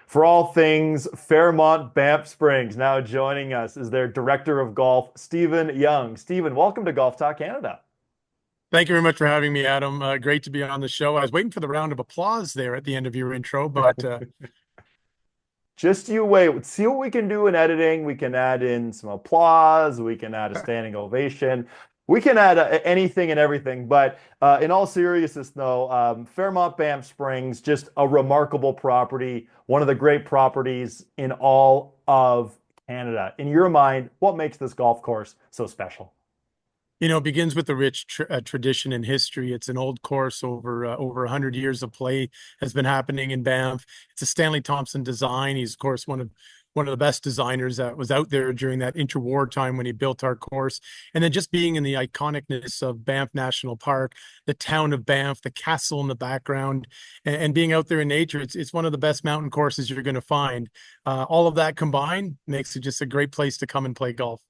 for all things Fairmont Banff Springs. Now joining us is their director of golf, Stephen Young. Stephen, welcome to Golf Talk Canada. Thank you very much for having me, Adam. Great to be on the show. I was waiting for the round of applause there at the end of your intro, but Just you wait. See what we can do in editing. We can add in some applause. We can add a standing ovation. We can add anything and everything. But in all seriousness, though, Fairmont Banff Springs, just a remarkable property, one of the great properties in all of Canada. In your mind, what makes this golf course so special? it begins with a rich tradition and history. It's an old course over 100 years of play has been happening in Banff. It's a Stanley Thompson design. He's of course one of the best designers that was out there during that interwar time when he built our course. And then just being in the iconicness of Banff National Park, the town of Banff, the castle in the background, and being out there in nature, it's one of the best mountain courses you're going to find. All of that combined makes it just a great place to come and play golf.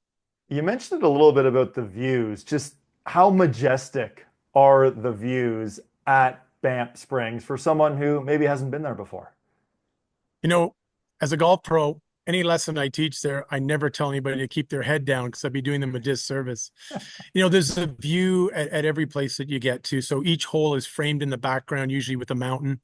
You mentioned a little bit about the views. Just how majestic are the views at Banff Springs for someone who maybe hasn't been there before? You know, as a golf pro, any lesson I teach there, I never tell anybody to keep their head down because I'd be doing them a disservice. There's a view at every place that you get to. So each hole is framed in the background, usually with a mountain.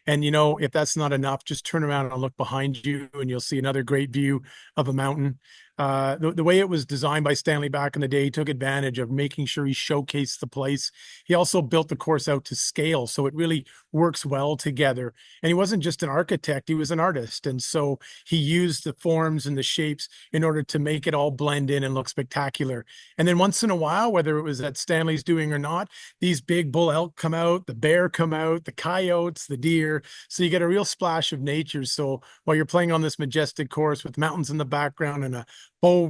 And if that's not enough, just turn around and look behind you, and you'll see another great view of a mountain. The way it was designed by Stanley back in the day, he took advantage of making sure he showcased the place. He also built the course out to scale, so it really works well together. And he wasn't just an architect, he was an artist. And so he used the forms and the shapes in order to make it all blend in and look spectacular. And then once in a while, whether it was at Stanley's doing or not, these big bull elk come out, the bear come out, the coyotes, the deer. So you get a real splash of nature. So while you're playing on this majestic course with mountains in the background and a Bow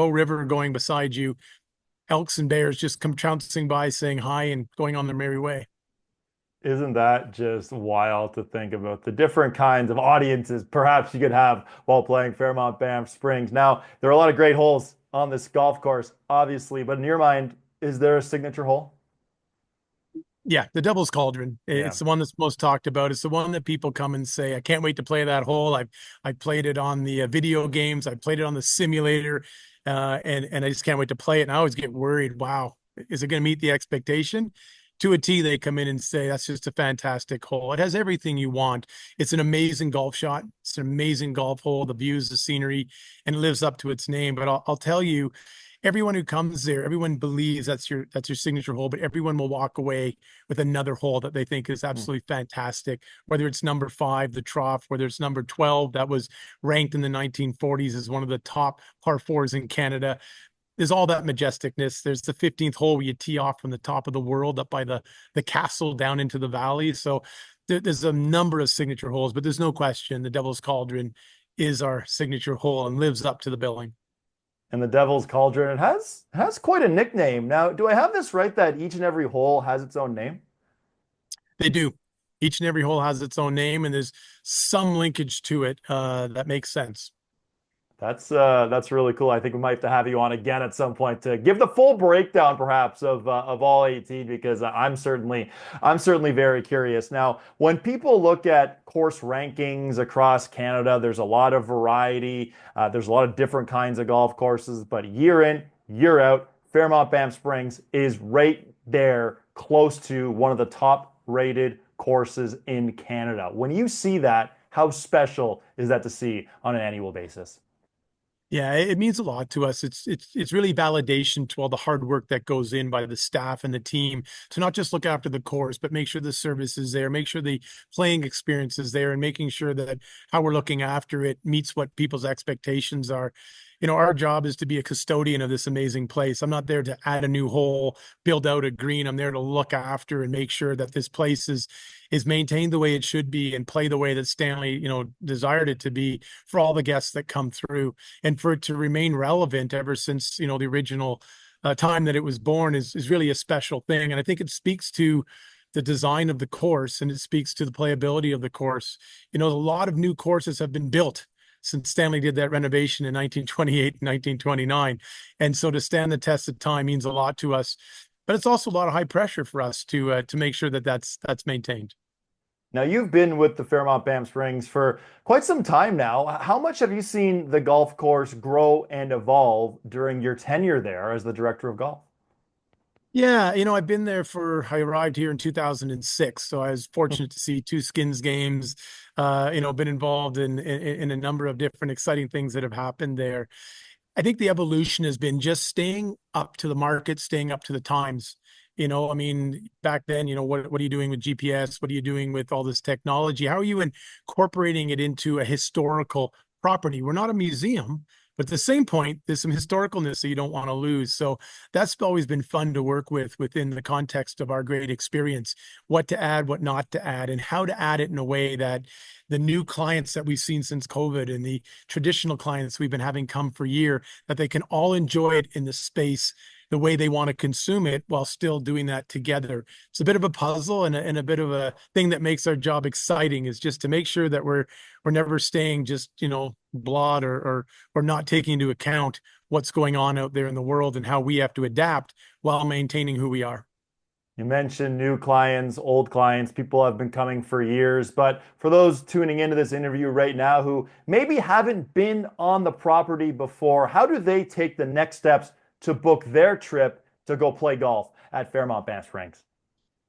River going beside you, elks and bears just come trouncing by, saying hi and going on their merry way. Isn't that just wild to think about the different kinds of audiences perhaps you could have while playing Fairmont Banff Springs? Now, there are a lot of great holes on this golf course, obviously, but in your mind, is there a signature hole? Yeah, the Devil's Cauldron. Yeah. It's the one that's most talked about. It's the one that people come and say, "I can't wait to play that hole." I played it on the video games. I played it on the simulator, and I just can't wait to play it. And I always get worried. Wow, is it going to meet the expectation? To a T, they come in and say that's just a fantastic hole. It has everything you want. It's an amazing golf shot. It's an amazing golf hole. The views, the scenery, and it lives up to its name. But I'll tell you, everyone who comes there, everyone believes that's your signature hole, but everyone will walk away with another hole that they think is Hmm. absolutely fantastic. Whether it's number 5, the Trough, whether it's number 12, that was ranked in the 1940s as one of the top par fours in Canada. There's all that majesticness. There's the 15th hole where you tee off from the top of the world up by the castle down into the valley. So there's a number of signature holes, but there's no question the Devil's Cauldron is our signature hole and lives up to the billing. And the Devil's Cauldron, it has quite a nickname. Now, do I have this right that each and every hole has its own name? They do. Each and every hole has its own name, and there's some linkage to it that makes sense. That's really cool. I think we might have to have you on again at some point to give the full breakdown, perhaps, of all 18, because I'm certainly very curious. Now, when people look at course rankings across Canada, there's a lot of variety. There's a lot of different kinds of golf courses, but year in, year out, Fairmont Banff Springs is right there, close to one of the top rated courses in Canada. When you see that, how special is that to see on an annual basis? Yeah, it means a lot to us. It's really validation to all the hard work that goes in by the staff and the team to not just look after the course, but make sure the service is there, make sure the playing experience is there, and making sure that how we're looking after it meets what people's expectations are. Our job is to be a custodian of this amazing place. I'm not there to add a new hole, build out a green. I'm there to look after and make sure that this place is maintained the way it should be and play the way that Stanley, desired it to be for all the guests that come through, and for it to remain relevant ever since, the original time that it was born is really a special thing. And I think it speaks to the design of the course, and it speaks to the playability of the course. A lot of new courses have been built since Stanley did that renovation in 1928, 1929. And so to stand the test of time means a lot to us, but it's also a lot of high pressure for us to make sure that that's maintained. Now, you've been with the Fairmont Banff Springs for quite some time now. How much have you seen the golf course grow and evolve during your tenure there as the director of golf? Yeah, I've been there I arrived here in 2006, so I was fortunate to see two Skins games, been involved in a number of different exciting things that have happened there. I think the evolution has been just staying up to the market, staying up to the times. I mean, back then, what are you doing with GPS? What are you doing with all this technology? How are you incorporating it into a historical property? We're not a museum, but at the same point, there's some historicalness that you don't want to lose. So that's always been fun to work with within the context of our great experience, what to add, what not to add, and how to add it in a way that the new clients that we've seen since COVID and the traditional clients we've been having come for a year, that they can all enjoy it in the space the way they want to consume it while still doing that together. It's a bit of a puzzle and a bit of a thing that makes our job exciting, is just to make sure that we're never staying just, blot or not taking into account what's going on out there in the world and how we have to adapt while maintaining who we are. You mentioned new clients, old clients, people have been coming for years. But for those tuning into this interview right now who maybe haven't been on the property before, how do they take the next steps to book their trip to go play golf at Fairmont Banff Springs?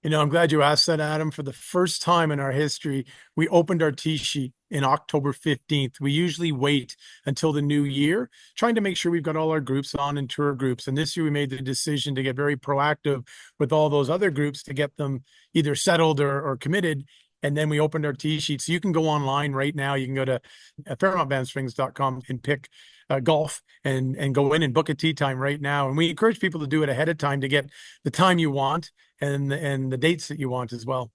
I'm glad you asked that, Adam. For the first time in our history, we opened our tee sheet in October 15th. We usually wait until the new year, trying to make sure we've got all our groups on and tour groups. And this year we made the decision to get very proactive with all those other groups to get them either settled or committed. And then we opened our tee sheet. So you can go online right now. You can go to fairmontbanffsprings.com and pick golf and go in and book a tee time right now. And we encourage people to do it ahead of time to get the time you want and the dates that you want as well.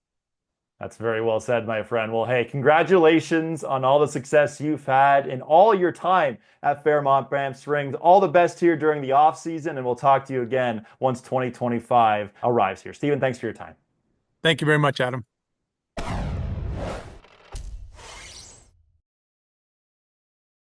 That's very well said, my friend. Well, hey, congratulations on all the success you've had in all your time at Fairmont Banff Springs. All the best here during the off season, and we'll talk to you again once 2025 arrives here. Stephen, thanks for your time. Thank you very much, Adam.